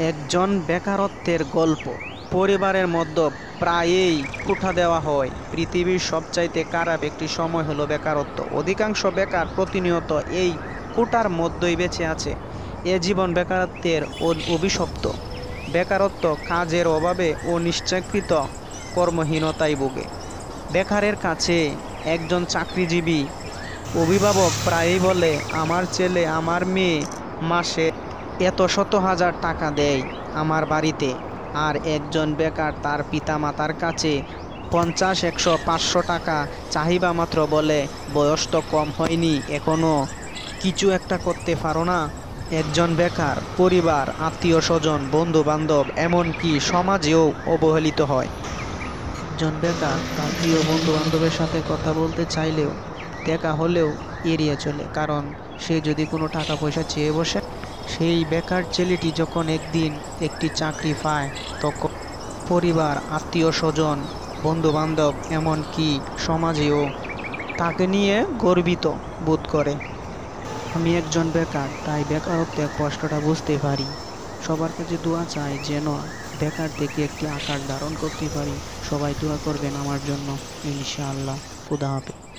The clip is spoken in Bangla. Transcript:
একজন বেকারত্বের গল্প। পরিবারের মধ্যে প্রায়ই খোঁটা দেওয়া হয়, পৃথিবীর সবচাইতে খারাপ একটি সময় হলো বেকারত্ব। অধিকাংশ বেকার প্রতিনিয়ত এই খোঁটার মধ্যেই বেঁচে আছে। এ জীবন বেকারত্বের অভিশপ্ত। বেকারত্ব কাজের অভাবে ও নিশ্চয়কৃত কর্মহীনতায় ভোগে। বেকারের কাছে একজন চাকরিজীবী অভিভাবক প্রায়ই বলে, আমার ছেলে আমার মেয়ে মাসে এত শত হাজার টাকা দেয় আমার বাড়িতে। আর একজন বেকার তার পিতামাতার কাছে 50, 100, 500 টাকা চাহিবা মাত্র বলে, বয়স তো কম হয়নি, এখনো কিছু একটা করতে পারো না। একজন বেকার পরিবার, আত্মীয় স্বজন, বন্ধু বান্ধব, এমনকি সমাজেও অবহেলিত হয়। একজন বেকার তার প্রিয় বন্ধু বান্ধবের সাথে কথা বলতে চাইলেও, দেখা হলেও এড়িয়ে চলে, কারণ সে যদি কোনো টাকা পয়সা চেয়ে বসে। সেই বেকার ছেলেটি যখন একদিন একটি চাকরি পায়, তখন পরিবার, আত্মীয় স্বজন, বন্ধু বান্ধব, এমনকি সমাজেও তাকে নিয়ে গর্বিত বোধ করে। আমি একজন বেকার, তাই বেকারত্বের কষ্টটা বুঝতে পারি। সবার কাছে দোয়া চাই যেন বেকার থেকে একটি আকার ধারণ করতে পারি। সবাই দোয়া করবেন আমার জন্য, ইনশাআল্লাহ। খুদা হাফেজ।